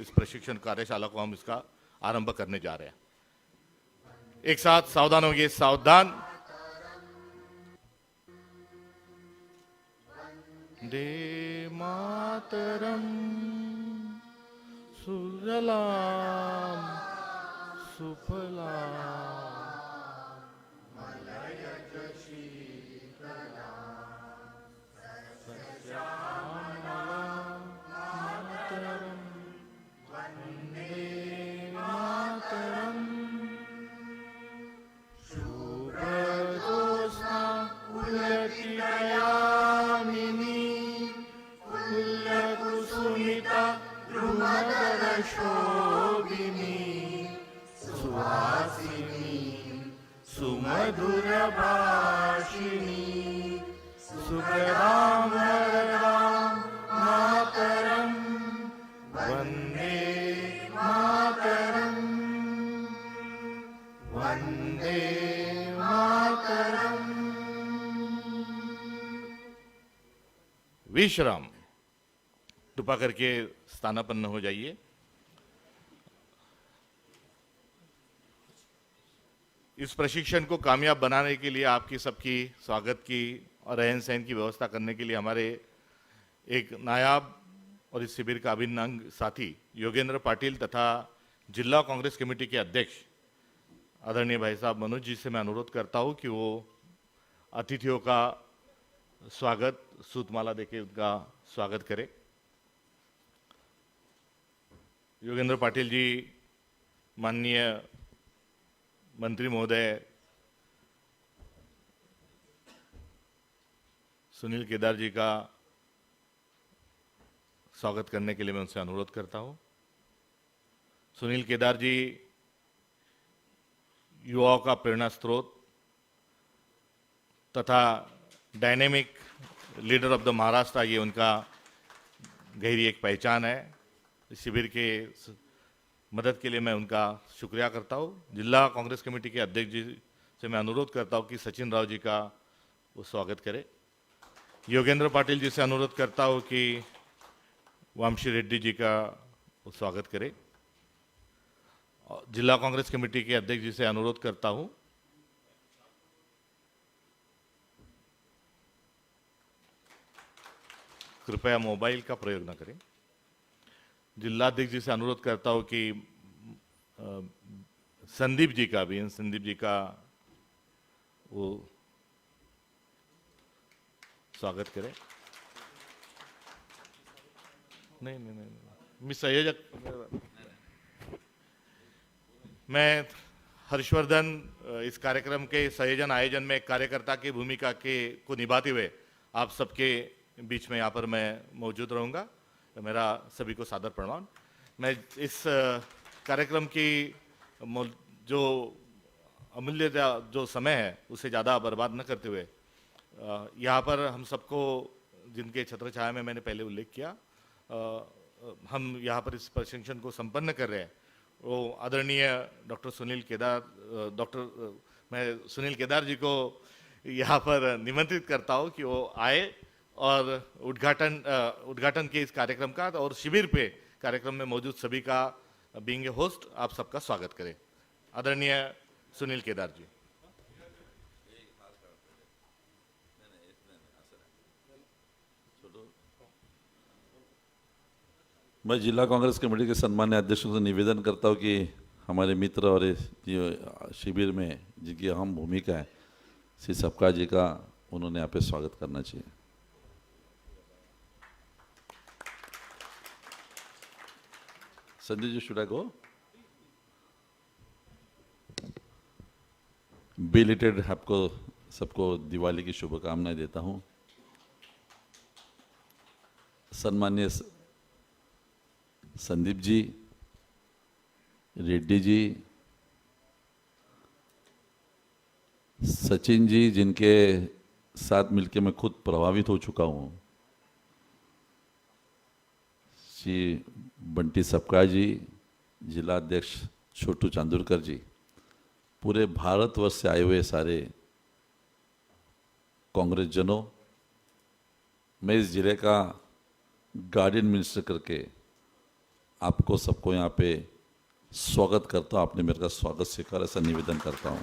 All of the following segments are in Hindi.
इस प्रशिक्षण कार्यशाला को हम इसका आरंभ करने जा रहे हैं। एक साथ सावधान होइए, सावधान। दे मातरम सुजलाम सुफलाम सुमधुर भाषिणी सुखदां वरदां मातरं वन्दे मातरं वन्दे मातरं। विश्राम। कृपा करके स्थानापन्न हो जाइए। इस प्रशिक्षण को कामयाब बनाने के लिए आपकी सबकी स्वागत की और रहन सहन की व्यवस्था करने के लिए हमारे एक नायाब और इस शिविर का अभिन्न अंग साथी योगेंद्र पाटिल तथा जिला कांग्रेस कमेटी के अध्यक्ष आदरणीय भाई साहब मनोज जी से मैं अनुरोध करता हूं कि वो अतिथियों का स्वागत सूतमाला देके उनका स्वागत करें। योगेंद्र पाटिल जी, माननीय मंत्री महोदय सुनील केदार जी का स्वागत करने के लिए मैं उनसे अनुरोध करता हूं। सुनील केदार जी युवाओं का प्रेरणा स्रोत तथा dynamic leader of the Maharashtra, ये उनका गहरी एक पहचान है। इस शिविर के मदद के लिए मैं उनका शुक्रिया करता हूं। जिला कांग्रेस कमेटी के अध्यक्ष जी से मैं अनुरोध करता हूं कि सचिन राव जी का वो स्वागत करें। योगेंद्र पाटिल जी से अनुरोध करता हूं कि वामशी रेड्डी जी का वो स्वागत करें। जिला कांग्रेस कमेटी के अध्यक्ष जी से अनुरोध करता हूं कृपया मोबाइल का प्रयोग न करें। जिला अध्यक्ष जी से अनुरोध करता हूं कि संदीप जी का वो स्वागत करें। नहीं, मैं संयोजक, मैं हर्षवर्धन इस कार्यक्रम के संयोजन आयोजन में एक कार्यकर्ता की भूमिका को निभाते हुए आप सबके बीच में यहाँ पर मैं मौजूद रहूँगा। मेरा सभी को सादर प्रणाम। मैं इस कार्यक्रम की जो अमूल्य जो समय है उसे ज़्यादा बर्बाद न करते हुए यहाँ पर हम सबको, जिनके छत्र छाया में मैंने पहले उल्लेख किया, हम यहाँ पर इस प्रशिक्षण को संपन्न कर रहे हैं, वो आदरणीय मैं सुनील केदार जी को यहाँ पर निमंत्रित करता हूँ कि वो आए और उद्घाटन के इस कार्यक्रम का और शिविर पे कार्यक्रम में मौजूद सभी का बीइंग ए होस्ट आप सबका स्वागत करें। आदरणीय सुनील केदार जी। मैं जिला कांग्रेस कमेटी के सम्मान्य अध्यक्षों से निवेदन करता हूं कि हमारे मित्र और इस शिविर में जिनकी अहम भूमिका है, श्री सबका जी का, उन्होंने यहाँ पे स्वागत करना चाहिए। Sanjay ji, should I go? Belated आपको सबको दिवाली की शुभकामनाएं देता हूं। सम्मान्य संदीप जी, रेड्डी जी, सचिन जी, जिनके साथ मिलकर मैं खुद प्रभावित हो चुका हूं, श्री बंटी सबका जी, जिला अध्यक्ष छोटू चांदुरकर जी, पूरे भारतवर्ष से आए हुए सारे कांग्रेस जनों, मैं इस जिले का गार्डियन मिनिस्टर करके आपको सबको यहाँ पे स्वागत करता हूँ, आपने मेरे का स्वागत स्वीकार ऐसा निवेदन करता हूँ।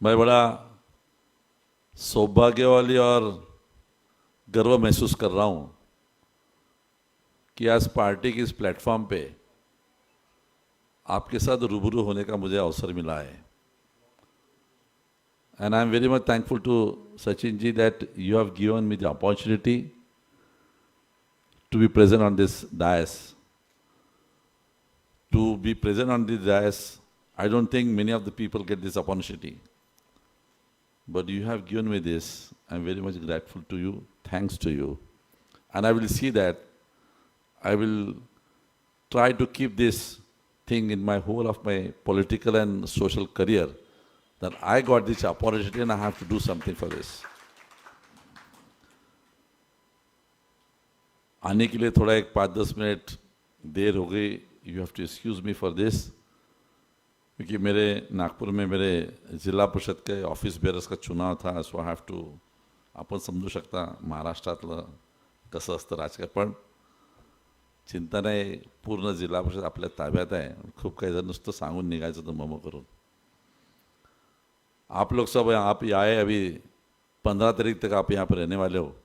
मैं बड़ा सौभाग्यवाली और गर्व महसूस कर रहा हूँ कि आज पार्टी के इस प्लेटफॉर्म पे आपके साथ रूबरू होने का मुझे अवसर मिला है। And I am very much thankful to Sachin ji that you have given me the opportunity to be present on this dais. To be present on this dais, I don't think many of the people get this opportunity. But you have given me this. I am very much grateful to you. Thanks to you. And I will see that I will try to keep this thing in my whole of my political and social career, that I got this opportunity and I have to do something for this. आने के लिए थोड़ा एक 5-10 मिनट देर हो गई. You have to excuse me for this, क्योंकि मेरे नागपुर में मेरे जिल्हा परिषद के ऑफिस बेअरर्स का चुनाव था. सो आय हॅव टू, आपण समजू शकता महाराष्ट्रातलं कसं असतं राजकारण. पण चिंता नाही, पूर्ण जिल्हा परिषद आपल्या ताब्यात आहे. खूप काही जण नुसतं सांगून निघायचं तर मम करून. आप लोग सब आप आए, अभी 15 तारीख तक आप यहाँ पर रहने वाले हो.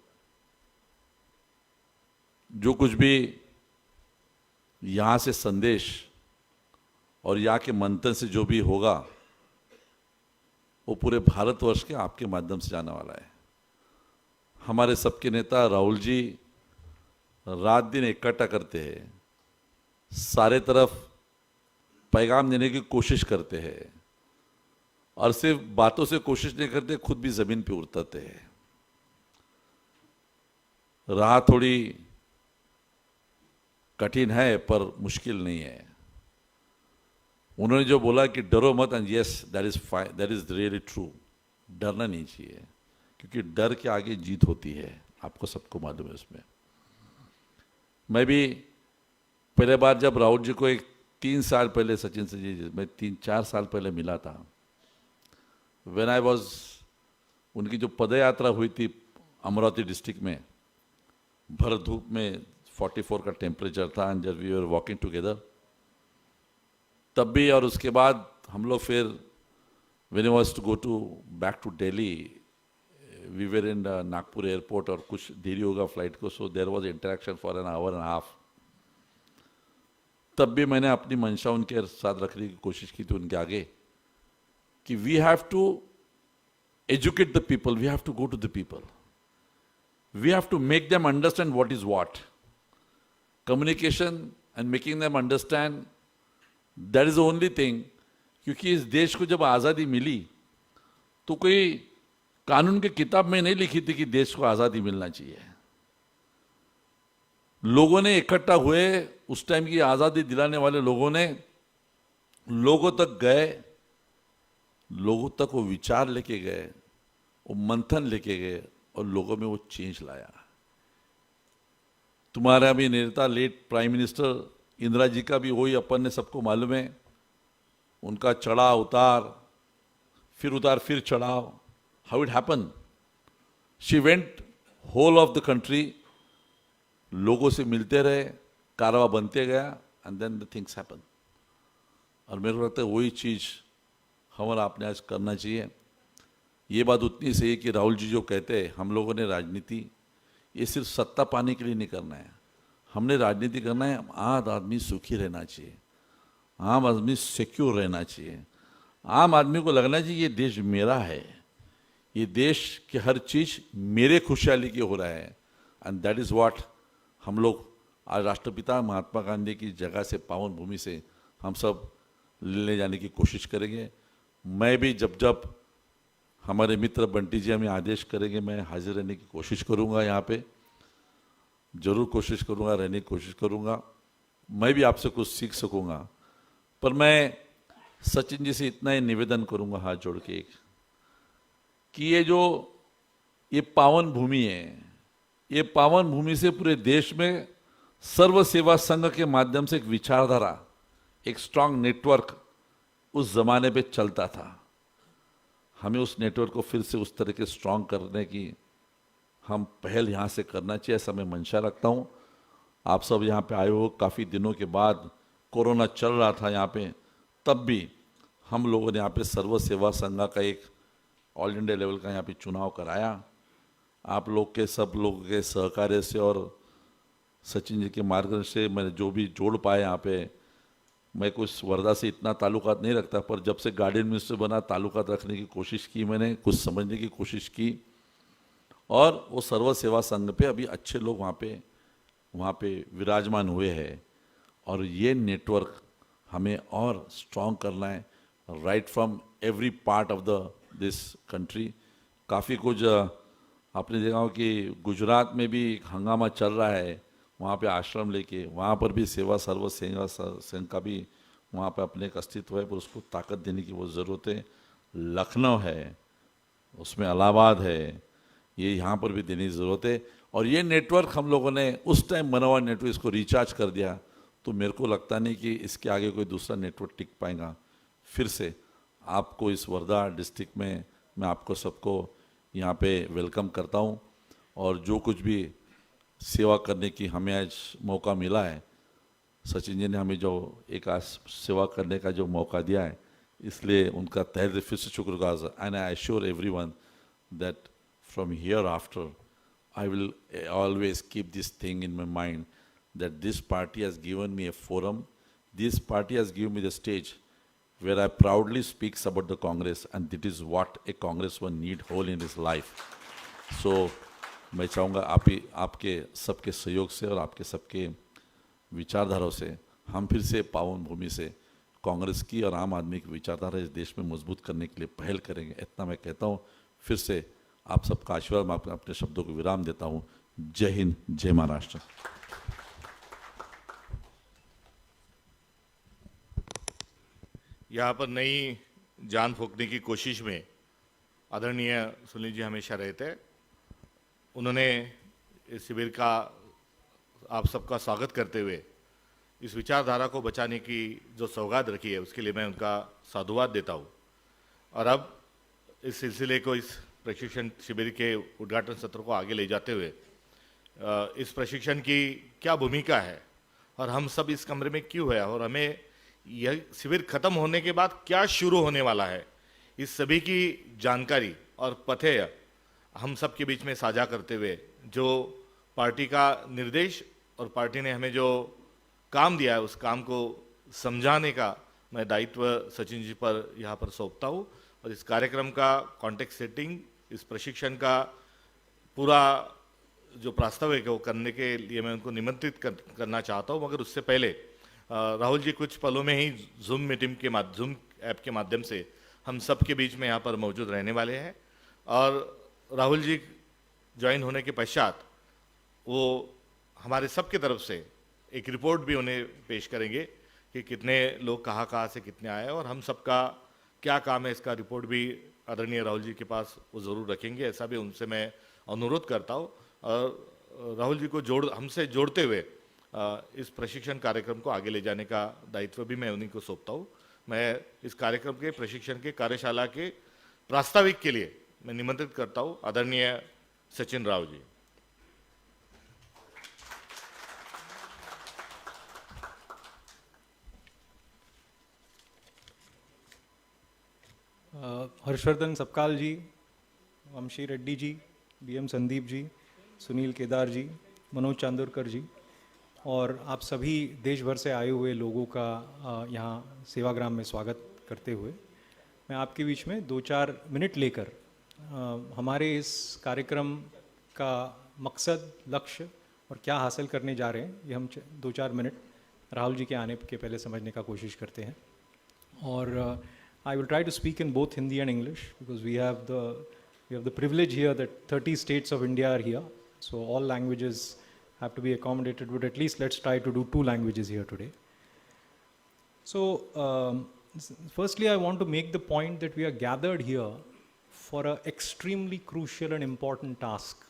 जो कुछ भी यहाँ से संदेश और यहाँ के मंथन से जो भी होगा वो पूरे भारतवर्ष के आपके माध्यम से जाने वाला है. हमारे सबके नेता राहुल जी रात दिन इकट्ठा करते हैं, सारे तरफ पैगाम देने की कोशिश करते हैं, और सिर्फ बातों से कोशिश नहीं करते, खुद भी जमीन पे उतरते हैं. राह थोड़ी कठिन है पर मुश्किल नहीं है. उन्होंने जो बोला कि डरो मत, and yes that is fine, that is really true. डरना नहीं चाहिए, क्योंकि डर के आगे जीत होती है. आपको सबको मालूम है उसमें. मैं भी पहले बार जब राहुल जी को एक 3 साल पहले, सचिन से जी मैं 3-4 साल पहले मिला था, व्हेन आई वाज, उनकी जो पदयात्रा हुई थी अमरावती डिस्ट्रिक्ट में, भर धूप में 44 का टेम्परेचर था, एंड जब वी वर वॉकिंग टुगेदर तब भी, और उसके बाद हम लोग फिर when I was to go to back to Delhi, we were in Nagpur airport, और कुछ देरी होगा फ्लाइट को, so there was interaction for an hour and half. तब भी मैंने अपनी मंशा उनके साथ रखने की कोशिश की थी उनके आगे, कि we have to educate the people, we have to go to the people, we have to make them understand what is what. Communication and making them understand, that is the only thing. क्योंकि इस देश को जब आज़ादी मिली तो कोई कानून की किताब में नहीं लिखी थी कि देश को आज़ादी मिलना चाहिए. लोगों ने इकट्ठा हुए, उस टाइम की आज़ादी दिलाने वाले लोगों ने लोगों तक गए, लोगों तक वो विचार लेके गए, वो मंथन लेके गए, और लोगों में वो चेंज लाया. तुम्हारा भी नेता late prime minister Indira ji का भी वही अपन ने सबको मालूम है. उनका चढ़ाव उतार फिर चढ़ाव. How it happen? She went whole of the country, लोगों से मिलते रहे, कारवा बनते गया, and then the things happen. और मेरे को लगता है वही चीज़ हमारा आपने आज करना चाहिए. ये बात उतनी सही है कि राहुल जी जो कहते हैं, हम लोगों ने राजनीति ये सिर्फ सत्ता पाने के लिए नहीं करना है. हमने राजनीति करना है, आम आदमी सुखी रहना चाहिए, आम आदमी सिक्योर रहना चाहिए, आम आदमी को लगना चाहिए ये देश मेरा है, ये देश की हर चीज़ मेरे खुशहाली की हो रहा है. एंड दैट इज़ व्हाट हम लोग आज राष्ट्रपिता महात्मा गांधी की जगह से, पावन भूमि से हम सब ले जाने की कोशिश करेंगे. मैं भी जब जब हमारे मित्र बंटी जी हमें आदेश करेंगे, मैं हाजिर रहने की कोशिश करूंगा. यहाँ पे जरूर कोशिश करूंगा, रहने की कोशिश करूंगा. मैं भी आपसे कुछ सीख सकूंगा. पर मैं सचिन जी से इतना ही निवेदन करूंगा हाथ जोड़ के, कि ये पावन भूमि है, ये पावन भूमि से पूरे देश में सर्व सेवा संघ के माध्यम से एक विचारधारा, एक स्ट्रांग नेटवर्क उस जमाने पे चलता था. हमें उस नेटवर्क को फिर से उस तरह के स्ट्रांग करने की हम पहल यहाँ से करना चाहिए, ऐसा मैं मंशा रखता हूँ। आप सब यहाँ पे आए हो काफ़ी दिनों के बाद, कोरोना चल रहा था यहाँ पे, तब भी हम लोगों ने यहाँ पे सर्व सेवा संघ का एक ऑल इंडिया लेवल का यहाँ पे चुनाव कराया। आप लोग के सब लोगों के सहकार्य से और सचिन जी के मार्गदर्शन से मैंने जो भी जोड़ पाया यहाँ पे, मैं कुछ वर्धा से इतना ताल्लुकात नहीं रखता, पर जब से गार्डियन मिनिस्टर बना ताल्लुकात रखने की कोशिश की मैंने, कुछ समझने की कोशिश की, और वो सर्व सेवा संघ पे अभी अच्छे लोग वहाँ पे विराजमान हुए हैं। और ये नेटवर्क हमें और स्ट्रॉन्ग करना है, right from every part of this country. काफ़ी कुछ आपने देखा हो कि गुजरात में भी एक हंगामा चल रहा है, वहाँ पे आश्रम लेके, वहाँ पर भी सेवा सर्व सेवा संघ का भी वहाँ पे अपने एक अस्तित्व है, पर उसको ताकत देने की वो ज़रूरत है। लखनऊ है, उसमें इलाहाबाद है, ये यहाँ पर भी देने की ज़रूरत है। और ये नेटवर्क हम लोगों ने उस टाइम बना हुआ नेटवर्क, इसको रिचार्ज कर दिया, तो मेरे को लगता नहीं कि इसके आगे कोई दूसरा नेटवर्क टिक पाएगा। फिर से आपको इस वर्धा डिस्ट्रिक्ट में मैं आपको सबको यहाँ पे वेलकम करता हूँ, और जो कुछ भी सेवा करने की हमें आज मौका मिला है, सचिन जी ने हमें जो एक आज सेवा करने का जो मौका दिया है, इसलिए उनका तहे दिल फिर से शुक्रगुजार। And I assure everyone that from hereafter I will always keep this thing in my mind, that this party has given me a forum, this party has given me the stage where I proudly speaks about the Congress, and that is what a congressman need whole in his life. So मैं चाहूँगा आपके सबके सहयोग से और आपके सबके विचारधाराओं से हम फिर से पावन भूमि से कांग्रेस की और आम आदमी की विचारधारा इस देश में मजबूत करने के लिए पहल करेंगे। इतना मैं कहता हूँ। फिर से आप सबका आशीर्वाद, मैं अपने शब्दों को विराम देता हूँ। जय हिंद, जय महाराष्ट्र। यहाँ पर नई जान फूंकने की कोशिश में आदरणीय सुनील जी हमेशा रहते। उन्होंने इस शिविर का आप सबका स्वागत करते हुए इस विचारधारा को बचाने की जो सौगात रखी है, उसके लिए मैं उनका साधुवाद देता हूँ। और अब इस सिलसिले को, इस प्रशिक्षण शिविर के उद्घाटन सत्र को आगे ले जाते हुए, इस प्रशिक्षण की क्या भूमिका है और हम सब इस कमरे में क्यों है, और हमें यह शिविर खत्म होने के बाद क्या शुरू होने वाला है, इस सभी की जानकारी और पथ्य हम सब के बीच में साझा करते हुए, जो पार्टी का निर्देश और पार्टी ने हमें जो काम दिया है, उस काम को समझाने का मैं दायित्व सचिन जी पर यहाँ पर सौंपता हूँ। और इस कार्यक्रम का कॉन्टेक्स्ट सेटिंग, इस प्रशिक्षण का पूरा जो प्रास्ताविक है वो करने के लिए मैं उनको निमंत्रित करना चाहता हूँ। मगर उससे पहले राहुल जी कुछ पलों में ही जूम ऐप के माध्यम से हम सब के बीच में यहाँ पर मौजूद रहने वाले हैं। और राहुल जी ज्वाइन होने के पश्चात वो हमारे सब की तरफ से एक रिपोर्ट भी उन्हें पेश करेंगे कि कितने लोग कहाँ से कितने आए और हम सबका क्या काम है। इसका रिपोर्ट भी आदरणीय राहुल जी के पास वो ज़रूर रखेंगे, ऐसा भी उनसे मैं अनुरोध करता हूँ। और राहुल जी को हमसे जोड़ते हुए इस प्रशिक्षण कार्यक्रम को आगे ले जाने का दायित्व भी मैं उन्हीं को सौंपता हूँ। मैं इस कार्यक्रम के प्रशिक्षण के कार्यशाला के प्रास्ताविक के लिए मैं निमंत्रित करता हूँ आदरणीय सचिन राव जी। हर्षवर्धन सपकाल जी, वंशी रेड्डी जी, बीएम संदीप जी, सुनील केदार जी, मनोज चांदोरकर जी और आप सभी देश भर से आए हुए लोगों का यहाँ सेवाग्राम में स्वागत करते हुए मैं आपके बीच में 2-4 मिनट लेकर हमारे इस कार्यक्रम का मकसद, लक्ष्य और क्या हासिल करने जा रहे हैं, ये हम 2-4 मिनट राहुल जी के आने के पहले समझने का कोशिश करते हैं। और I will try to speak in both Hindi and English because we have the privilege here that 30 states of India are here, so all languages have to be accommodated, but at least let's try to do 2 languages here today. So firstly I want to make the point that we are gathered here for an extremely crucial and important task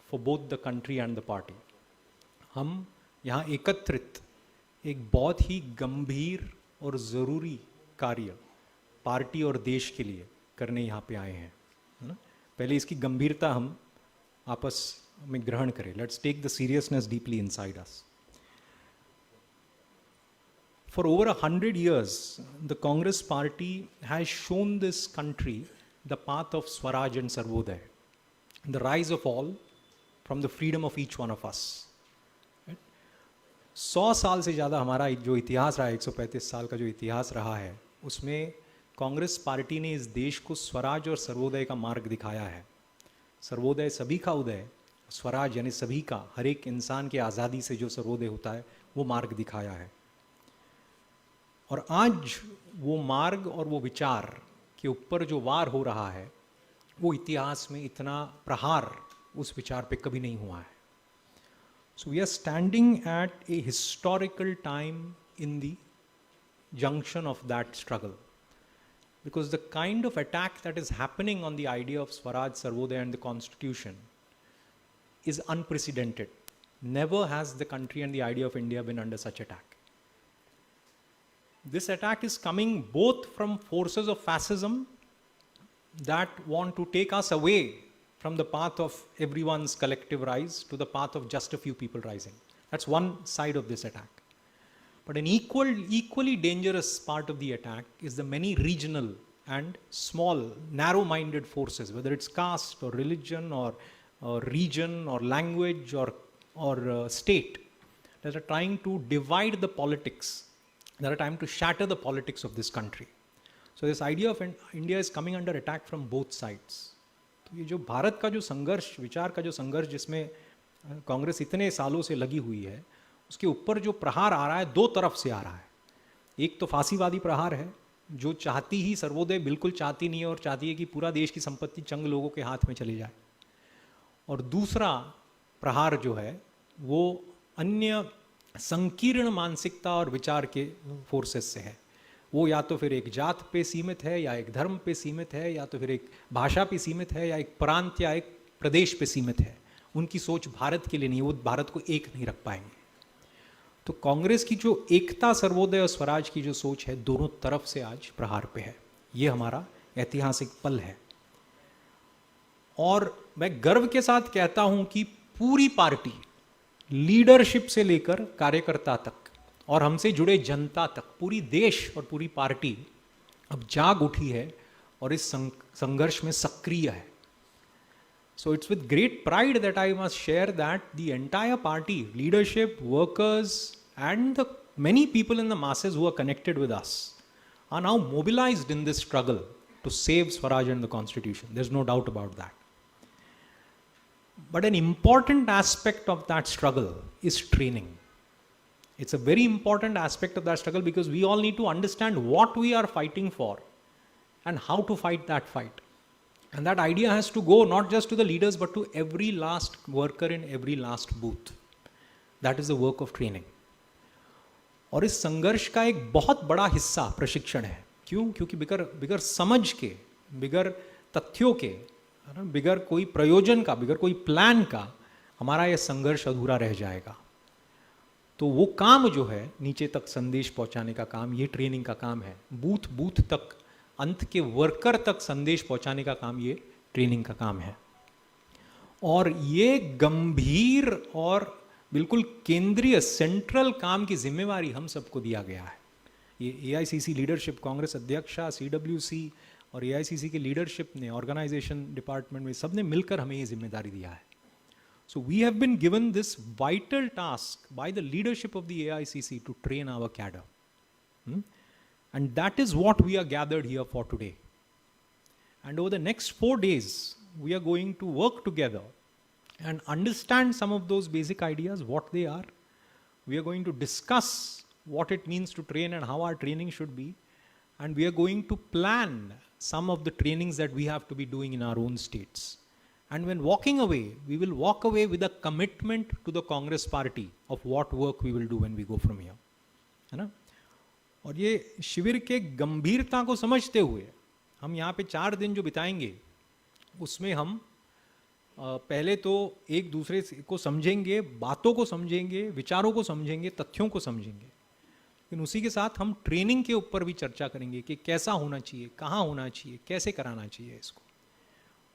for both the country and the party. हम यहाँ एकत्रित एक बहुत ही गंभीर और ज़रूरी कार्य पार्टी और देश के लिए करने यहाँ पे आए हैं, है ना। पहले इसकी गंभीरता हम आपस में ग्रहण करें. Let's take the seriousness deeply inside us. For over 100 years, the Congress party has shown this country the path of Swaraj and Sarvodaya, the rise of all from the freedom of each one of us. 100 साल से ज़्यादा हमारा जो इतिहास रहा है, 135 साल का जो इतिहास रहा है, उसमें कांग्रेस पार्टी ने इस देश को स्वराज और सर्वोदय का मार्ग दिखाया है. सर्वोदय सभी का उदय, स्वराज यानी सभी का, हर एक इंसान के आज़ादी से जो सर्वोदय होता है, वो मार्ग दिखाया है. और आज वो मार्ग और वो विचार के ऊपर जो वार हो रहा है, वो इतिहास में इतना प्रहार उस विचार पे कभी नहीं हुआ है. So we are standing at a historical time in the junction of that struggle, because the kind of attack that is happening on the idea of Swaraj, Sarvodaya and the Constitution is unprecedented. Never has the country and the idea of India been under such attack. This attack is coming both from forces of fascism that want to take us away from the path of everyone's collective rise to the path of just a few people rising. That's one side of this attack. But an equally dangerous part of the attack is the many regional and small, narrow-minded forces, whether it's caste or religion or region or language or state, that are trying to divide the politics, that are trying to shatter the politics of this country. So this idea of India is coming under attack from both sides. तो ये जो भारत का जो संघर्ष, विचार का जो संघर्ष जिसमें कांग्रेस इतने सालों से लगी हुई है, उसके ऊपर जो प्रहार आ रहा है, दो तरफ से आ रहा है. एक तो फांसीवादी प्रहार है, जो चाहती ही सर्वोदय बिल्कुल चाहती नहीं है और चाहती है कि पूरा देश की संपत्ति चंग लोगों के हाथ में चली जाए. और दूसरा प्रहार जो है वो अन्य संकीर्ण मानसिकता और विचार के फोर्सेस से है. वो या तो फिर एक जात पे सीमित है, या एक धर्म पे सीमित है, या तो फिर एक भाषा पे सीमित है, या एक प्रांत या एक प्रदेश पे सीमित है. उनकी सोच भारत के लिए नहीं, वो भारत को एक नहीं रख पाएंगे. तो कांग्रेस की जो एकता, सर्वोदय और स्वराज की जो सोच है, दोनों तरफ से आज प्रहार पे है. ये हमारा ऐतिहासिक पल है. और मैं गर्व के साथ कहता हूं कि पूरी पार्टी, लीडरशिप से लेकर कार्यकर्ता तक और हमसे जुड़े जनता तक, पूरी देश और पूरी पार्टी अब जाग उठी है और इस संघर्ष में सक्रिय है. So it's with great pride that I must share that the entire party, leadership, workers, and the many people in the masses who are connected with us are now mobilized in this struggle to save Swaraj and the Constitution. There's no doubt about that. But an important aspect of that struggle is training. It's a very important aspect of that struggle because we all need to understand what we are fighting for and how to fight that fight. And that idea has to go not just to the leaders but to every last worker in every last booth. That is the work of training. और इस संघर्ष का एक बहुत बड़ा हिस्सा प्रशिक्षण है. क्यों? क्योंकि बिगर समझ के, बिगर तथ्यों के, बिगर कोई प्रयोजन का, बिगर कोई प्लान का हमारा यह संघर्ष अधूरा रह जाएगा. तो वो काम जो है नीचे तक संदेश पहुंचाने का काम, ये ट्रेनिंग का काम है. बूथ बूथ तक, अंत के वर्कर तक संदेश पहुंचाने का काम ये ट्रेनिंग का काम है. और ये गंभीर और बिल्कुल केंद्रीय सेंट्रल काम की जिम्मेवारी हम सबको दिया गया है. ये एआईसीसी लीडरशिप, कांग्रेस अध्यक्षा, सीडब्ल्यूसी और एआईसीसी के लीडरशिप ने, ऑर्गेनाइजेशन डिपार्टमेंट में सबने मिलकर हमें ये जिम्मेदारी दिया है. So we have been given this vital task by the leadership of the AICC to train our cadre. And that is what we are gathered here for today. And over the next 4 days, we are going to work together and understand some of those basic ideas, what they are. We are going to discuss what it means to train and how our training should be. And we are going to plan some of the trainings that we have to be doing in our own states. And when walking away, we will walk away with a commitment to the Congress party of what work we will do when we go from here. है ना? और ये शिविर के गंभीरता को समझते हुए हम यहाँ पे 4 दिन जो बिताएंगे, उसमें हम पहले तो एक दूसरे को समझेंगे, बातों को समझेंगे, विचारों को समझेंगे, तथ्यों को समझेंगे. लेकिन उसी के साथ हम ट्रेनिंग के ऊपर भी चर्चा करेंगे कि कैसा होना चाहिए, कहाँ होना चाहिए, कैसे कराना चाहिए इसको.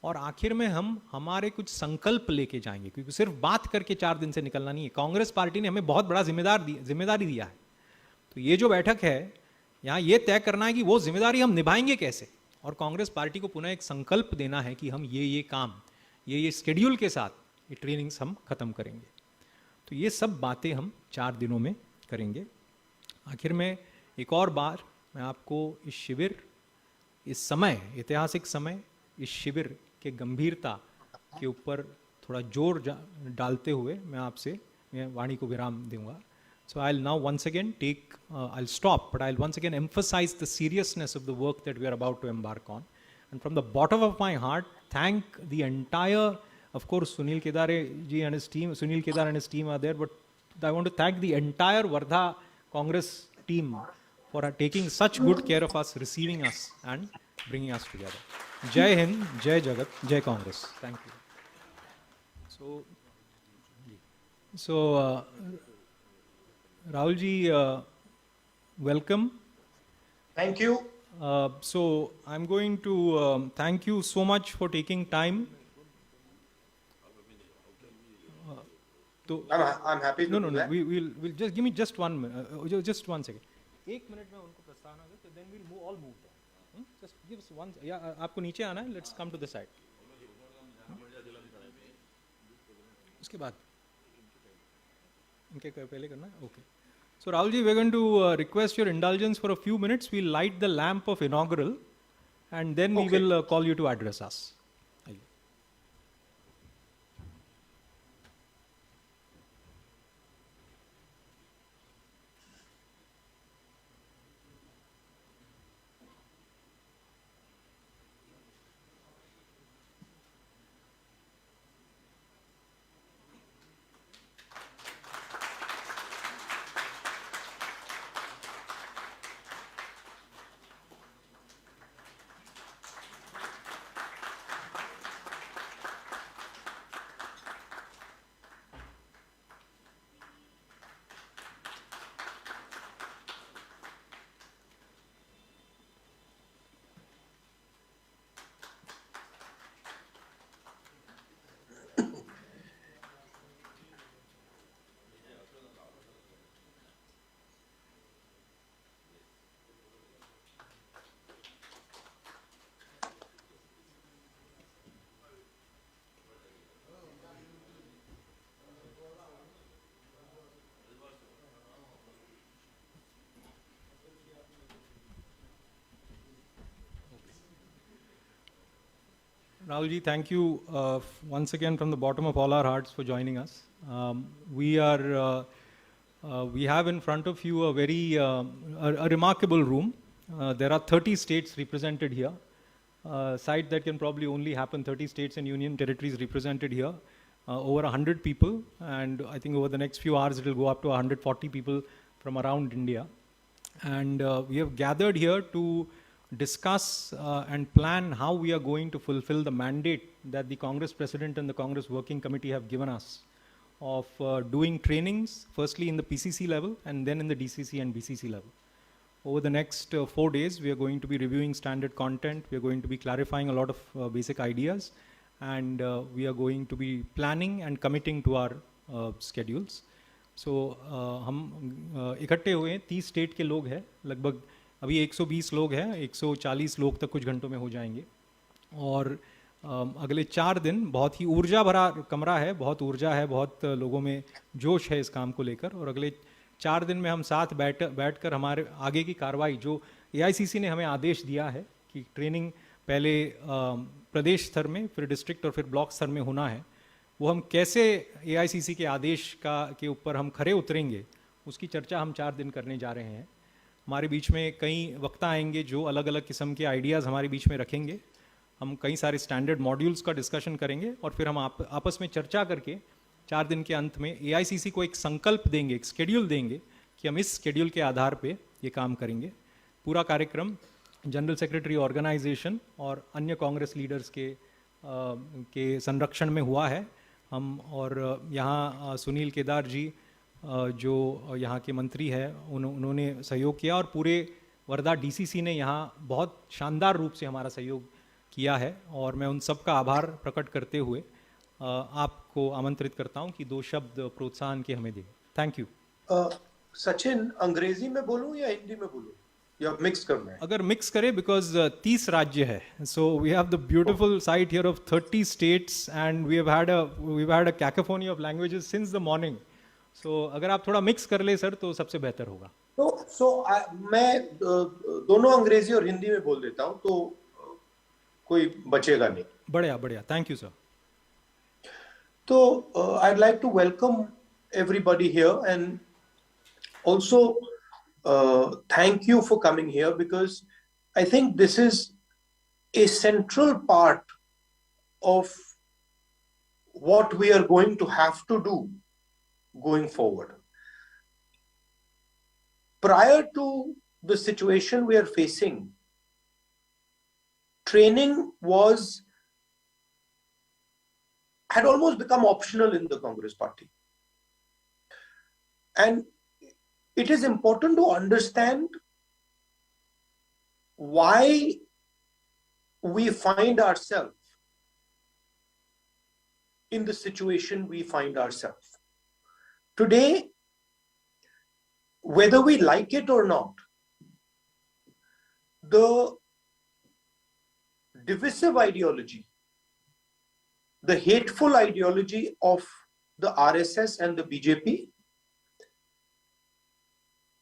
और आखिर में हम हमारे कुछ संकल्प लेके जाएंगे, क्योंकि सिर्फ बात करके 4 दिन से निकलना नहीं है। कांग्रेस पार्टी ने हमें बहुत बड़ा जिम्मेदारी दिया है। तो ये जो बैठक है, यहाँ ये तय करना है कि वो जिम्मेदारी हम निभाएंगे कैसे, और कांग्रेस पार्टी को पुनः एक संकल्प देना है कि हम ये काम ये स्केड्यूल के साथ ये ट्रेनिंग्स हम खत्म करेंगे। तो ये सब बातें हम 4 दिनों में करेंगे। आखिर में एक और बार मैं आपको इस शिविर, इस समय, ऐतिहासिक समय, इस शिविर के गंभीरता के ऊपर थोड़ा जोर डालते हुए मैं वाणी को विराम दूंगा। So I'll now once again I'll stop, but I'll once again emphasize the seriousness of the work that we are about to embark on. And from the bottom of my heart, thank the entire, of course, Sunil Kedar and his team are there, but I want to thank the entire Wardha Congress team for taking such good care of us, receiving us and bringing us together. Jai Hind, Jai Jagat, Jai Congress. Thank you. So Rahul ji, welcome. Thank you. So I'm going to thank you so much for taking time. I'm happy to do that. We'll just give me just 1 minute, just 1 second. 1 minute में उनको प्रस्तावना दे, तो then we'll all move there. Just give us one. Yeah, आपको नीचे आना है. Let's come to the side. उसके बाद इनके पहले करना है. Okay. So Rahul ji, we're going to request your indulgence for a few minutes. We'll light the lamp of inaugural, and then we will call you to address us. Rahul ji, thank you once again from the bottom of all our hearts for joining us. We have in front of you a very a remarkable room. There are 30 states represented here. Sight that can probably only happen, 30 states and union territories represented here. Over 100 people, and I think over the next few hours it will go up to 140 people from around India. And we have gathered here to discuss and plan how we are going to fulfill the mandate that the Congress President and the Congress Working Committee have given us of doing trainings, firstly in the PCC level and then in the DCC and BCC level. Over the next 4 days, we are going to be reviewing standard content, we are going to be clarifying a lot of basic ideas, and we are going to be planning and committing to our schedules. So हम इकट्ठे हुए हैं, 30 स्टेट के लोग हैं, लगभग अभी 120 लोग हैं, 140 लोग तक कुछ घंटों में हो जाएंगे। और अगले 4 दिन बहुत ही ऊर्जा भरा कमरा है, बहुत ऊर्जा है, बहुत लोगों में जोश है इस काम को लेकर। और अगले 4 दिन में हम साथ बैठकर हमारे आगे की कार्रवाई, जो AICC ने हमें आदेश दिया है कि ट्रेनिंग पहले प्रदेश स्तर में, फिर डिस्ट्रिक्ट और फिर ब्लॉक स्तर में होना है, वो हम कैसे AICC के आदेश के ऊपर हम खरे उतरेंगे, उसकी चर्चा हम 4 दिन करने जा रहे हैं। हमारे बीच में कई वक्ता आएंगे जो अलग अलग किस्म के आइडियाज़ हमारे बीच में रखेंगे। हम कई सारे स्टैंडर्ड मॉड्यूल्स का डिस्कशन करेंगे और फिर हम आपस में चर्चा करके 4 दिन के अंत में AICC को एक संकल्प देंगे, एक स्केड्यूल देंगे कि हम इस स्केड्यूल के आधार पे ये काम करेंगे। पूरा कार्यक्रम जनरल सेक्रेटरी ऑर्गेनाइजेशन और अन्य कांग्रेस लीडर्स के संरक्षण में हुआ है। हम और यहाँ सुनील केदार जी जो यहाँ के मंत्री हैं, उन्होंने सहयोग किया और पूरे वर्धा DCC ने यहाँ बहुत शानदार रूप से हमारा सहयोग किया है, और मैं उन सब का आभार प्रकट करते हुए आपको आमंत्रित करता हूं कि 2 शब्द प्रोत्साहन के हमें दें। Thank you. सचिन, अंग्रेजी में बोलूं या हिंदी में बोलूं या मिक्स करना है? अगर मिक्स करें, बिकॉज 30 राज्य है, so we have the beautiful site here of 30 states and we have had a cacophony of languages since the morning. So अगर आप थोड़ा मिक्स कर ले सर तो सबसे बेहतर होगा। मैं दोनों अंग्रेजी और हिंदी में बोल देता हूं, तो कोई बचेगा नहीं। बढ़िया बढ़िया, थैंक यू सर। तो I'd like to welcome everybody here and also thank you for coming here, because I think this is a central part of what we are going to have to do going forward. Prior to the situation we are facing, training had almost become optional in the Congress party. And it is important to understand why we find ourselves in the situation we find ourselves. Today, whether we like it or not, the divisive ideology, the hateful ideology of the RSS and the BJP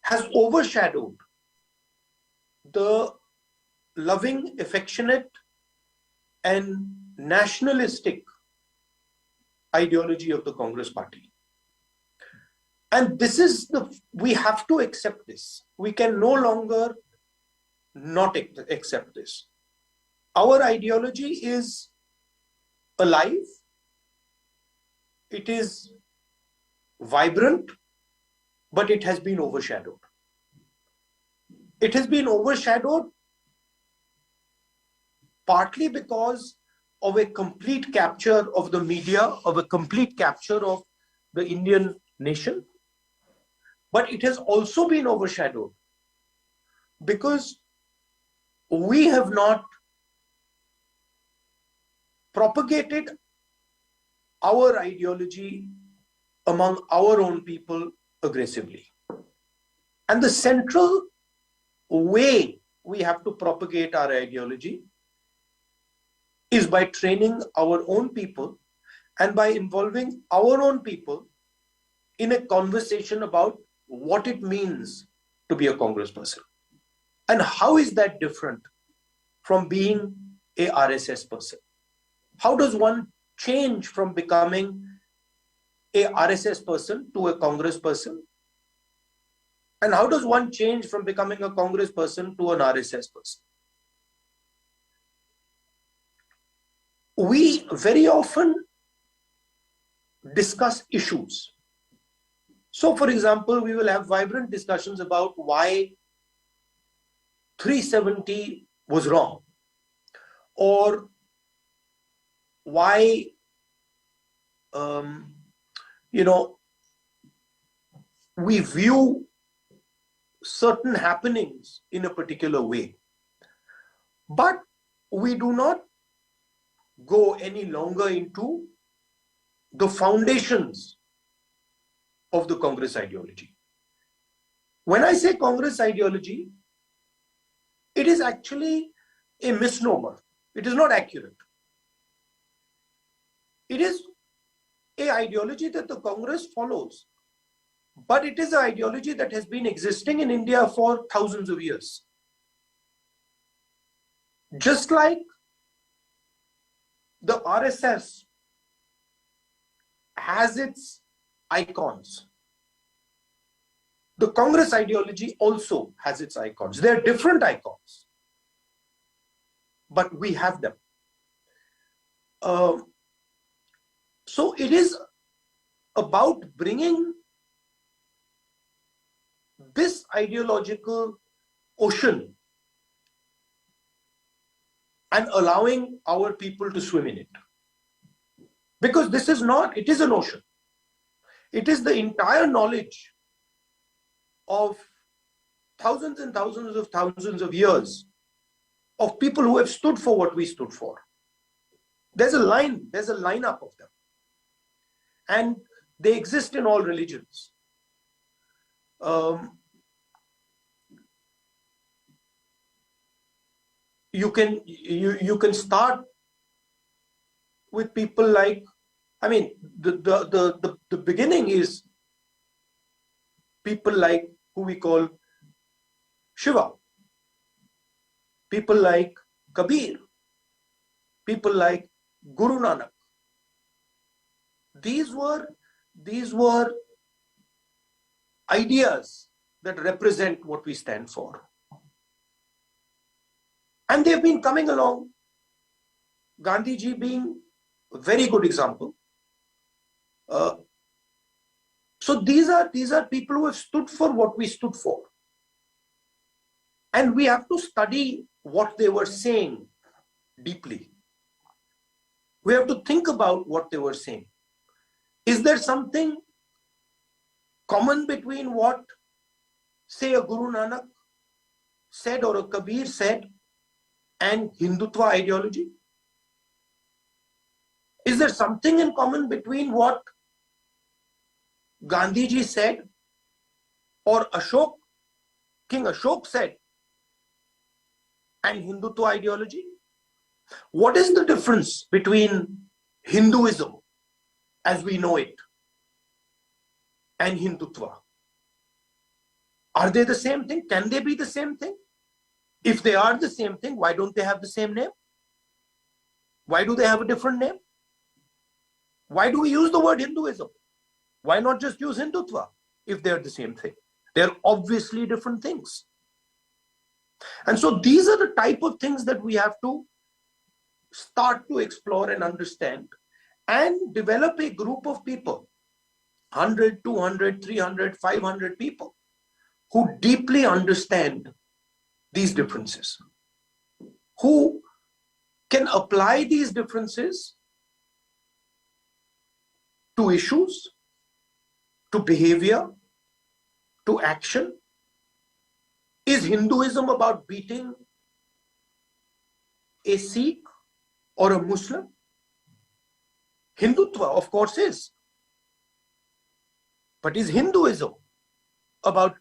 has overshadowed the loving, affectionate, and nationalistic ideology of the Congress party. And we have to accept this. We can no longer not accept this. Our ideology is alive, it is vibrant, but it has been overshadowed. It has been overshadowed partly because of a complete capture of the media, of a complete capture of the Indian nation. But it has also been overshadowed because we have not propagated our ideology among our own people aggressively. And the central way we have to propagate our ideology is by training our own people and by involving our own people in a conversation about what it means to be a congressperson. And how is that different from being a RSS person? How does one change from becoming a RSS person to a Congress person? And how does one change from becoming a Congress person to an RSS person? We very often discuss issues. So, for example, we will have vibrant discussions about why 370 was wrong, or why, we view certain happenings in a particular way. But we do not go any longer into the foundations of the Congress ideology. When I say Congress ideology, it is actually a misnomer. It is not accurate. It is an ideology that the Congress follows, but it is an ideology that has been existing in India for thousands of years. Just like the RSS has its icons, the Congress ideology also has its icons. They are different icons, but we have them. So it is about bringing this ideological ocean and allowing our people to swim in it. Because this is not, it is an ocean. It is the entire knowledge of thousands and thousands of years of people who have stood for what we stood for. There's a lineup of them. And they exist in all religions. You can start with people like, I mean, the beginning is people like who we call Shiva, people like Kabir, people like Guru Nanak. These were ideas that represent what we stand for. And they've been coming along, Gandhi ji being a very good example. So these are people who have stood for what we stood for. And we have to study what they were saying deeply. We have to think about what they were saying. Is there something common between what, say, a Guru Nanak said or a Kabir said and Hindutva ideology? Is there something in common between what Gandhiji said or King Ashok said and Hindutva ideology? What is the difference between Hinduism as we know it and Hindutva? Are they the same thing? Can they be the same thing? If they are the same thing, why don't they have the same name? Why do they have a different name? Why do we use the word Hinduism? Why not just use Hindutva if they're the same thing? They're obviously different things. And so these are the type of things that we have to start to explore and understand and develop a group of people, 100, 200, 300, 500 people who deeply understand these differences, who can apply these differences to issues, to behavior, to action. Is Hinduism about beating a Sikh or a Muslim? Hindutva, of course, is. But is Hinduism about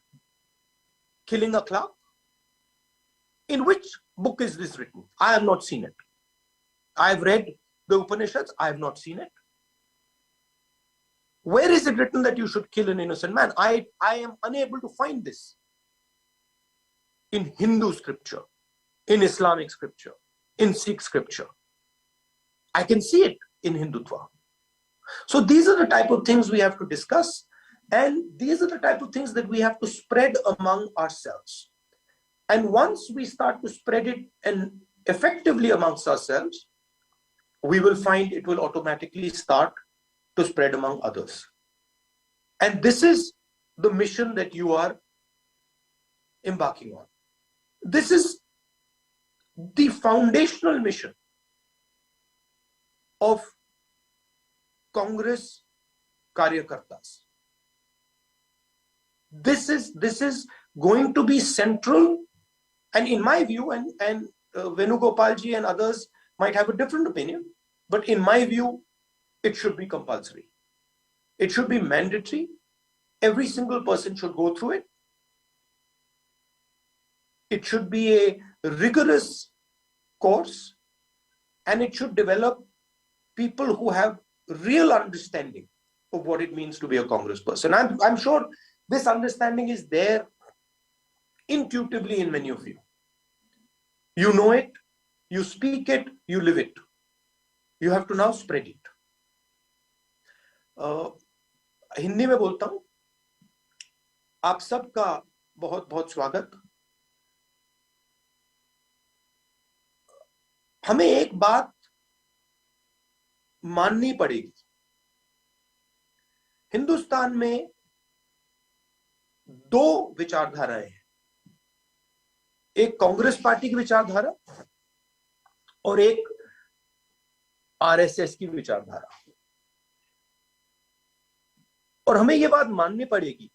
killing a clerk? In which book is this written? I have not seen it. I have read the Upanishads. I have not seen it. Where is it written that you should kill an innocent man? I am unable to find this in Hindu scripture, in Islamic scripture, in Sikh scripture. I can see it in Hindutva. So these are the type of things we have to discuss, and these are the type of things that we have to spread among ourselves. And once we start to spread it and effectively amongst ourselves, we will find it will automatically start to spread among others. And this is the mission that you are embarking on. This is the foundational mission of Congress Karyakartas. This is going to be central, and in my view, and Venugopalji and others might have a different opinion, but in my view, it should be compulsory. It should be mandatory. Every single person should go through it. It should be a rigorous course, and it should develop people who have real understanding of what it means to be a congressperson. I'm sure this understanding is there intuitively in many of you. You know it, you speak it, you live it. You have to now spread it. Hindi में बोलता हूं, आप सबका बहुत बहुत स्वागत। हमें एक बात माननी पड़ेगी, हिंदुस्तान में दो विचारधाराएं हैं, एक कांग्रेस पार्टी की विचारधारा और एक आरएसएस की विचारधारा। और हमें यह बात माननी पड़ेगी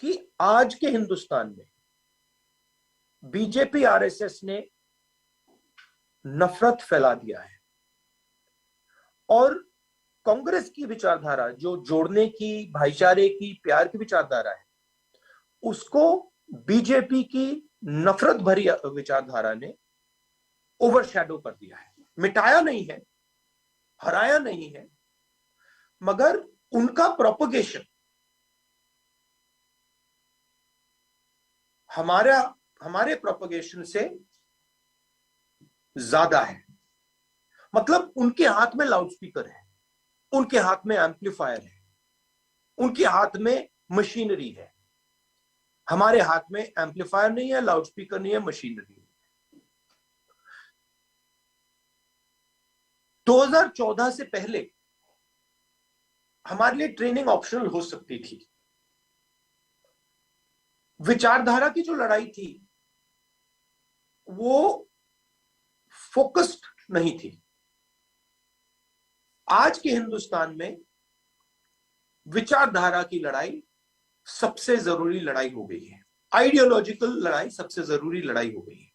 कि आज के हिंदुस्तान में बीजेपी आरएसएस ने नफरत फैला दिया है। और कांग्रेस की विचारधारा जो जोड़ने की, भाईचारे की, प्यार की विचारधारा है, उसको बीजेपी की नफरत भरी विचारधारा ने ओवरशैडो कर दिया है। मिटाया नहीं है, हराया नहीं है, मगर उनका प्रोपगेशन हमारे प्रोपगेशन से ज्यादा है। मतलब उनके हाथ में लाउडस्पीकर है, उनके हाथ में एम्पलीफायर है, उनके हाथ में मशीनरी है। हमारे हाथ में एम्पलीफायर नहीं है, लाउडस्पीकर नहीं है, मशीनरी नहीं है। 2014 से पहले हमारे लिए ट्रेनिंग ऑप्शनल हो सकती थी। विचारधारा की जो लड़ाई थी वो फोकस्ड नहीं थी। आज के हिंदुस्तान में विचारधारा की लड़ाई सबसे जरूरी लड़ाई हो गई है। आइडियोलॉजिकल लड़ाई सबसे जरूरी लड़ाई हो गई है।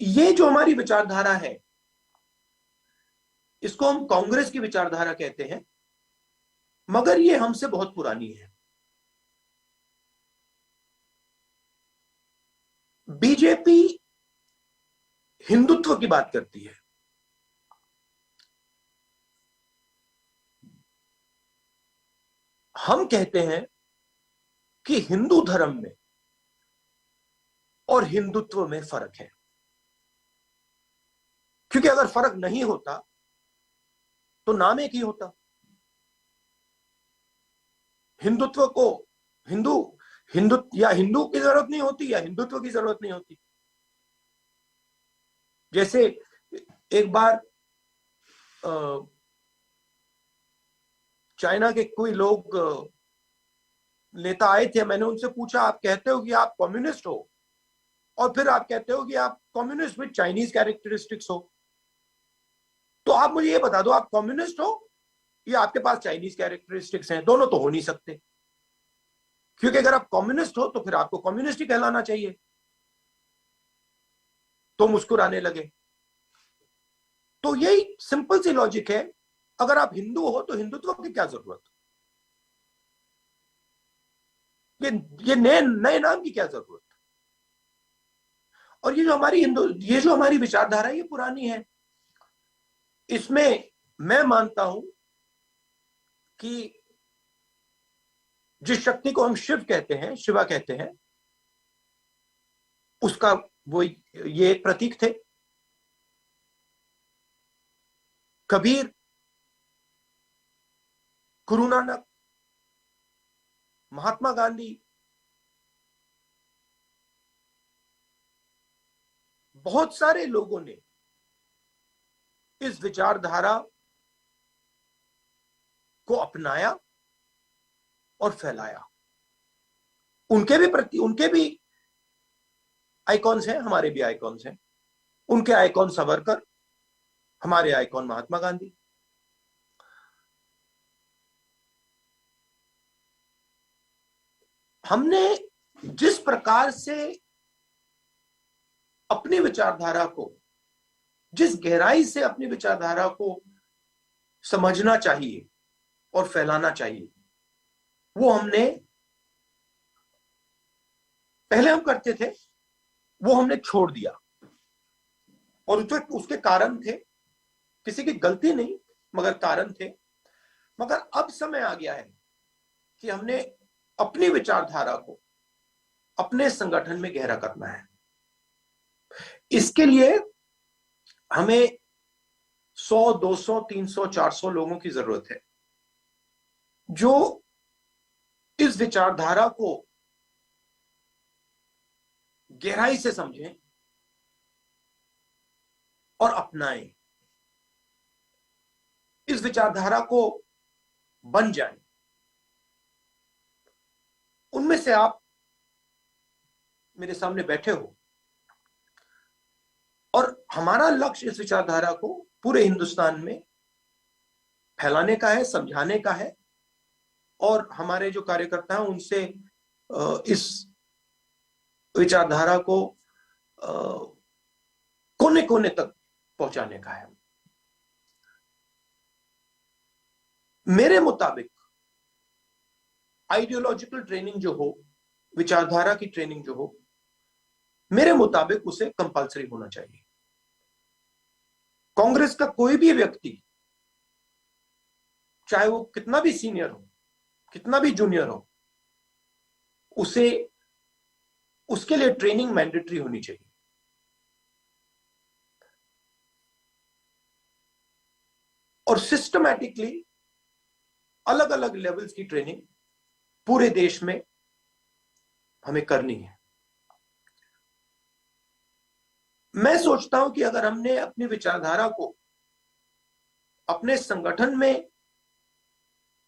ये जो हमारी विचारधारा है, इसको हम कांग्रेस की विचारधारा कहते हैं, मगर ये हमसे बहुत पुरानी है। बीजेपी हिंदुत्व की बात करती है। हम कहते हैं कि हिंदू धर्म में और हिंदुत्व में फर्क है, क्योंकि अगर फर्क नहीं होता तो नाम एक ही होता। हिंदुत्व को हिंदू की जरूरत नहीं होती, या हिंदुत्व की जरूरत नहीं होती। जैसे एक बार चाइना के कोई लोग नेता आए थे, मैंने उनसे पूछा, आप कहते हो कि आप कम्युनिस्ट हो और फिर आप कहते हो कि आप कम्युनिस्ट विद चाइनीज कैरेक्टरिस्टिक्स हो, तो आप मुझे ये बता दो, आप कम्युनिस्ट हो या आपके पास चाइनीज कैरेक्टरिस्टिक्स हैं? दोनों तो हो नहीं सकते, क्योंकि अगर आप कम्युनिस्ट हो तो फिर आपको कम्युनिस्ट ही कहलाना चाहिए। तो मुस्कुराने लगे। तो यही सिंपल सी लॉजिक है, अगर आप हिंदू हो तो हिंदुत्व की क्या जरूरत? ये नए नाम की क्या जरूरत? और ये जो हमारी विचारधारा है, ये पुरानी है। इसमें मैं मानता हूं कि जिस शक्ति को हम शिव कहते हैं, शिवा कहते हैं, उसका ये एक प्रतीक थे। कबीर, गुरु नानक, महात्मा गांधी, बहुत सारे लोगों ने इस विचारधारा को अपनाया और फैलाया। उनके भी आइकॉन्स हैं, हमारे भी आइकॉन्स हैं। उनके आइकॉन सावरकर, हमारे आइकॉन महात्मा गांधी। हमने जिस प्रकार से अपनी विचारधारा को, जिस गहराई से अपनी विचारधारा को समझना चाहिए और फैलाना चाहिए, वो हमने पहले हम करते थे, वो हमने छोड़ दिया। और उसके कारण थे, किसी की गलती नहीं मगर कारण थे। मगर अब समय आ गया है कि हमने अपनी विचारधारा को अपने संगठन में गहरा करना है। इसके लिए हमें 100, 200, 300, 400 लोगों की जरूरत है जो इस विचारधारा को गहराई से समझें और अपनाएं, इस विचारधारा को बन जाएं। उनमें से आप मेरे सामने बैठे हो, और हमारा लक्ष्य इस विचारधारा को पूरे हिंदुस्तान में फैलाने का है, समझाने का है, और हमारे जो कार्यकर्ता हैं उनसे इस विचारधारा को कोने कोने तक पहुंचाने का है। मेरे मुताबिक आइडियोलॉजिकल ट्रेनिंग जो हो, विचारधारा की ट्रेनिंग जो हो, मेरे मुताबिक उसे कंपलसरी होना चाहिए। कांग्रेस का कोई भी व्यक्ति, चाहे वो कितना भी सीनियर हो, कितना भी जूनियर हो, उसे उसके लिए ट्रेनिंग मैंडेटरी होनी चाहिए। और सिस्टमैटिकली अलग अलग लेवल्स की ट्रेनिंग पूरे देश में हमें करनी है। मैं सोचता हूं कि अगर हमने अपनी विचारधारा को अपने संगठन में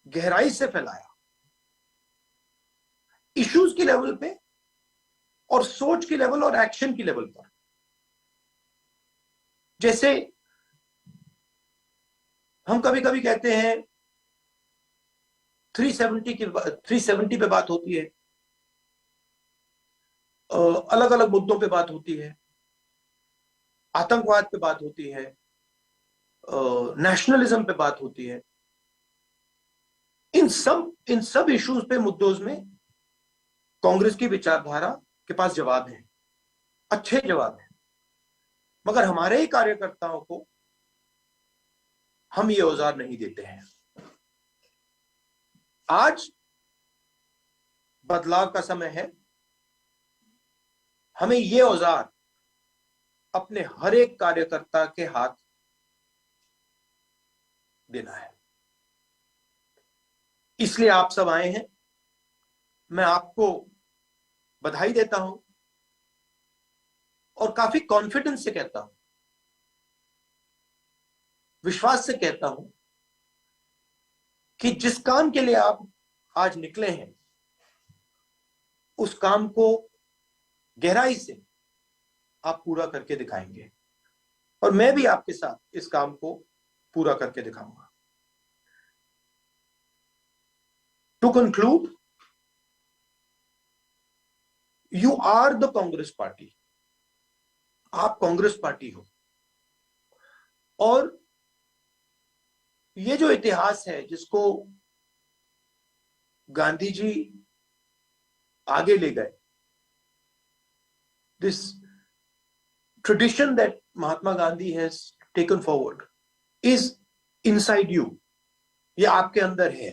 गहराई से फैलाया, इश्यूज की लेवल पे और सोच की लेवल और एक्शन की लेवल पर, जैसे हम कभी कभी कहते हैं 370 पे बात होती है, अलग अलग मुद्दों पे बात होती है, आतंकवाद पे बात होती है, नेशनलिज्म पे बात होती है। इन सब इश्यूज पे, मुद्दों में कांग्रेस की विचारधारा के पास जवाब है, अच्छे जवाब है, मगर हमारे ही कार्यकर्ताओं को हम ये औजार नहीं देते हैं। आज बदलाव का समय है, हमें ये औजार अपने हर एक कार्यकर्ता के हाथ देना है। इसलिए आप सब आए हैं, मैं आपको बधाई देता हूं और काफी कॉन्फिडेंस से कहता हूं, विश्वास से कहता हूं कि जिस काम के लिए आप आज निकले हैं, उस काम को गहराई से आप पूरा करके दिखाएंगे और मैं भी आपके साथ इस काम को पूरा करके दिखाऊंगा। To conclude, you are the Congress party. आप कांग्रेस पार्टी हो और ये जो इतिहास है जिसको गांधी जी आगे ले गए, this tradition that Mahatma Gandhi has taken forward is inside you. ये आपके अंदर है,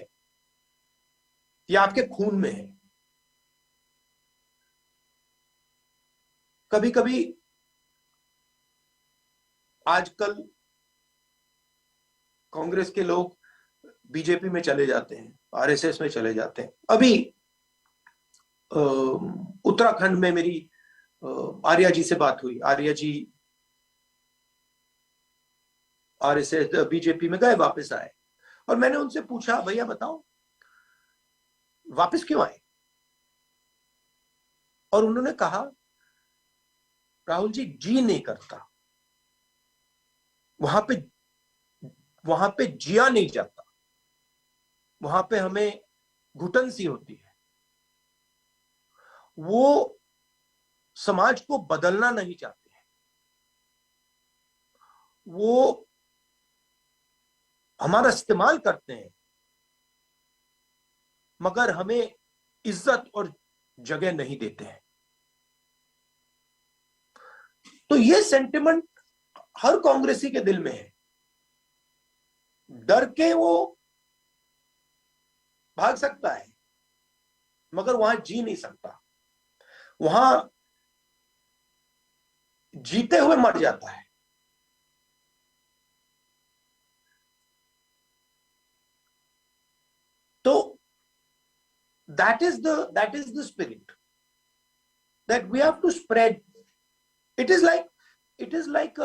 ये आपके खून में है। कभी कभी आजकल कांग्रेस के लोग बीजेपी में चले जाते हैं, आरएसएस में चले जाते हैं। अभी उत्तराखंड में मेरी आर्या जी से बात हुई। आर्या जी आरएसएस बीजेपी में गए, वापस आए और मैंने उनसे पूछा, भैया बताओ वापस क्यों आए? और उन्होंने कहा, राहुल जी नहीं करता, वहां पे जिया नहीं जाता, वहां पे हमें घुटन सी होती है, वो समाज को बदलना नहीं चाहते हैं, वो हमारा इस्तेमाल करते हैं मगर हमें इज्जत और जगह नहीं देते हैं। तो ये सेंटिमेंट हर कांग्रेसी के दिल में है। डर के वो भाग सकता है मगर वहां जी नहीं सकता, वहां जीते हुए मर जाता है। तो that is the spirit that we have to spread. It is like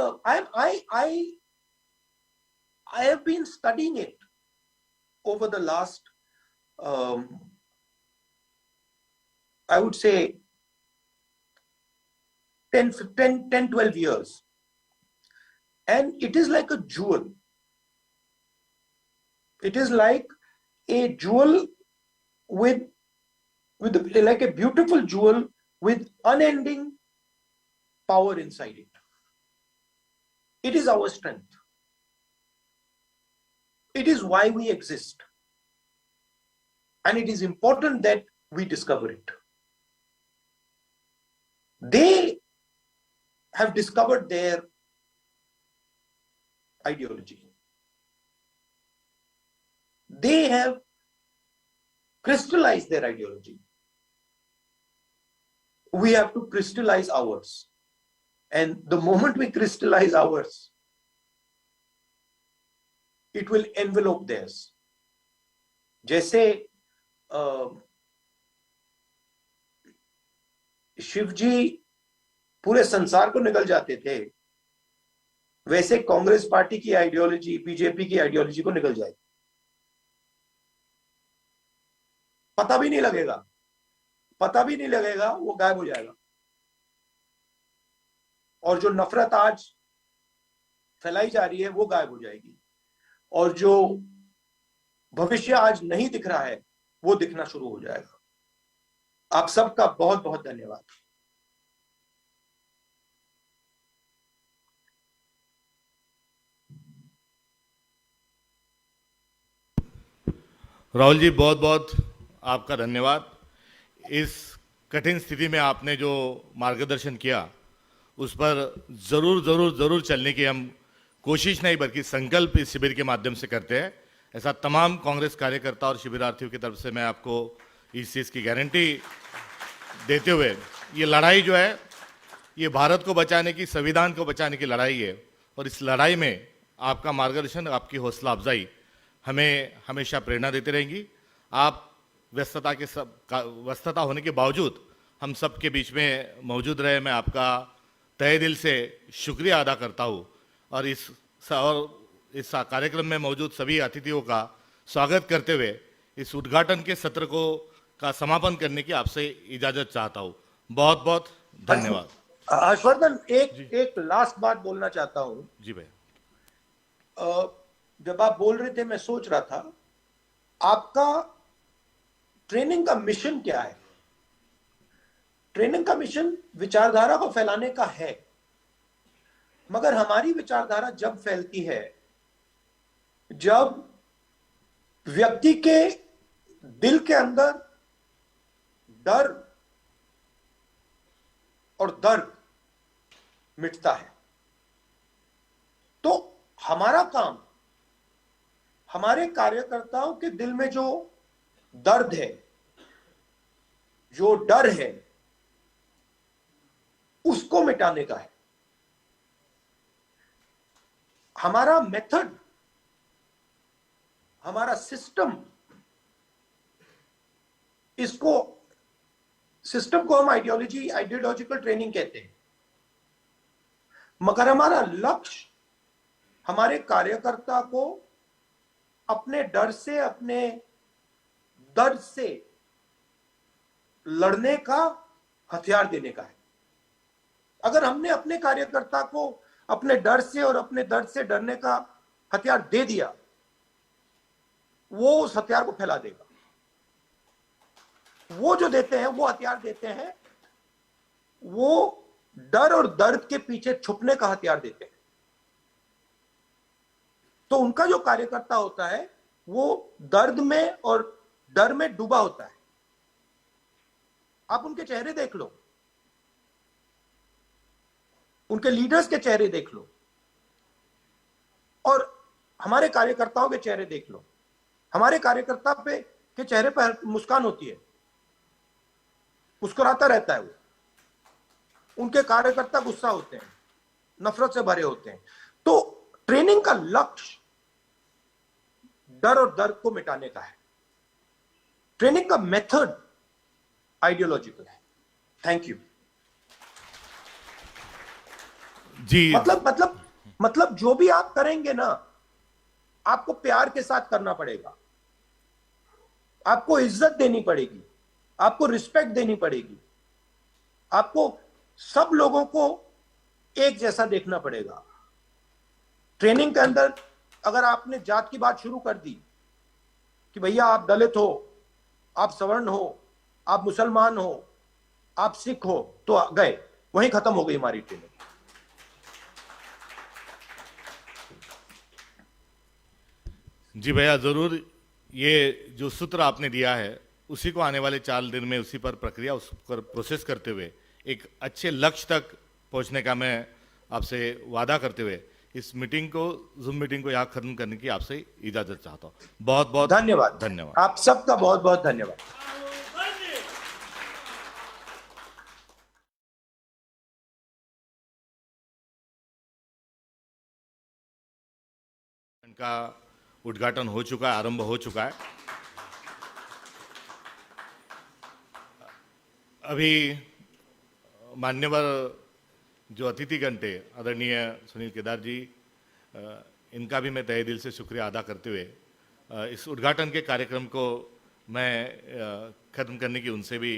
I have been studying it over the last I would say 10-12 years, and it is like a jewel. It is like a jewel with like a beautiful jewel with unending power inside it. It is our strength. It is why we exist. And it is important that we discover it. They have discovered their ideology. They have crystallized their ideology. We have to crystallize ours. And the moment we crystallize ours, it will envelope theirs. जैसे शिव जी पूरे संसार को निगल जाते थे, वैसे कांग्रेस पार्टी की आइडियोलॉजी, बीजेपी की आइडियोलॉजी को निगल जाएगी. पता भी नहीं लगेगा, वो गायब हो जाएगा. और जो नफरत आज फैलाई जा रही है वो गायब हो जाएगी. और जो भविष्य आज नहीं दिख रहा है वो दिखना शुरू हो जाएगा. आप सबका बहुत बहुत धन्यवाद. राहुल जी, बहुत बहुत आपका धन्यवाद. इस कठिन स्थिति में आपने जो मार्गदर्शन किया उस पर जरूर चलने की हम कोशिश नहीं बल्कि संकल्प इस शिविर के माध्यम से करते हैं. ऐसा तमाम कांग्रेस कार्यकर्ता और शिविरार्थियों की तरफ से मैं आपको इस चीज़ की गारंटी देते हुए, ये लड़ाई जो है ये भारत को बचाने की, संविधान को बचाने की लड़ाई है. और इस लड़ाई में आपका मार्गदर्शन, आपकी हौसला अफजाई हमें हमेशा प्रेरणा देती रहेंगी. आप व्यस्तता होने के बावजूद हम सब के बीच में मौजूद रहे. मैं आपका तहे दिल से शुक्रिया अदा करता हूँ. और इस कार्यक्रम में मौजूद सभी अतिथियों का स्वागत करते हुए इस उद्घाटन के सत्र का समापन करने की आपसे इजाजत चाहता हूँ. बहुत बहुत धन्यवाद. हर्षवर्धन, एक लास्ट बात बोलना चाहता हूँ. जी भैया. जब आप बोल रहे थे मैं सोच रहा था, आपका ट्रेनिंग का मिशन क्या है? ट्रेनिंग का मिशन विचारधारा को फैलाने का है. मगर हमारी विचारधारा जब फैलती है जब व्यक्ति के दिल के अंदर डर और दर्द मिटता है. तो हमारा काम हमारे कार्यकर्ताओं के दिल में जो दर्द है, जो डर है, उसको मिटाने का है. हमारा मेथड, हमारा सिस्टम, सिस्टम को हम आइडियोलॉजिकल ट्रेनिंग कहते हैं. मगर हमारा लक्ष्य हमारे कार्यकर्ता को अपने डर से, अपने दर्द से लड़ने का हथियार देने का है. अगर हमने अपने कार्यकर्ता को अपने डर से और अपने दर्द से डरने का हथियार दे दिया, वो उस हथियार को फैला देगा. वो जो देते हैं, वो हथियार देते हैं, वो डर और दर्द के पीछे छुपने का हथियार देते हैं. तो उनका जो कार्यकर्ता होता है वो दर्द में और डर में डूबा होता है. आप उनके चेहरे देख लो, उनके लीडर्स के चेहरे देख लो और हमारे कार्यकर्ताओं के चेहरे देख लो. हमारे कार्यकर्ता के चेहरे पर मुस्कान होती है, मुस्कुराता रहता है वो. उनके कार्यकर्ता गुस्सा होते हैं, नफरत से भरे होते हैं. तो ट्रेनिंग का लक्ष्य डर और दर्द को मिटाने का है. ट्रेनिंग का मेथड आइडियोलॉजिकल है. Thank you. जी, मतलब जो भी आप करेंगे ना, आपको प्यार के साथ करना पड़ेगा, आपको इज्जत देनी पड़ेगी, आपको रिस्पेक्ट देनी पड़ेगी, आपको सब लोगों को एक जैसा देखना पड़ेगा. ट्रेनिंग के अंदर अगर आपने जात की बात शुरू कर दी कि भैया आप दलित हो, आप सवर्ण हो, आप मुसलमान हो, आप सिख हो तो गए, वहीं खत्म हो गई हमारी ट्रेनिंग। जी भैया, जरूर ये जो सूत्र आपने दिया है उसी को आने वाले 4 दिन में उसी पर प्रक्रिया, उस पर प्रोसेस करते हुए एक अच्छे लक्ष्य तक पहुंचने का मैं आपसे वादा करते हुए इस मीटिंग को, जूम मीटिंग को यहाँ खत्म करने की आपसे इजाजत चाहता हूँ। बहुत बहुत धन्यवाद। धन्यवाद। आप सबका बहुत बहुत धन्यवाद। का उद्घाटन हो चुका है, आरंभ हो चुका है। अभी मान्यवर जो अतिथिगण थे, आदरणीय सुनील केदार जी, इनका भी मैं तहे दिल से शुक्रिया अदा करते हुए इस उद्घाटन के कार्यक्रम को मैं खत्म करने की उनसे भी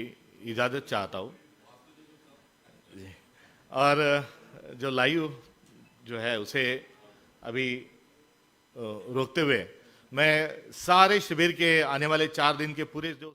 इजाज़त चाहता हूँ। और जो लाइव जो है उसे अभी रोकते हुए मैं सारे शिविर के आने वाले 4 दिन के पूरे जो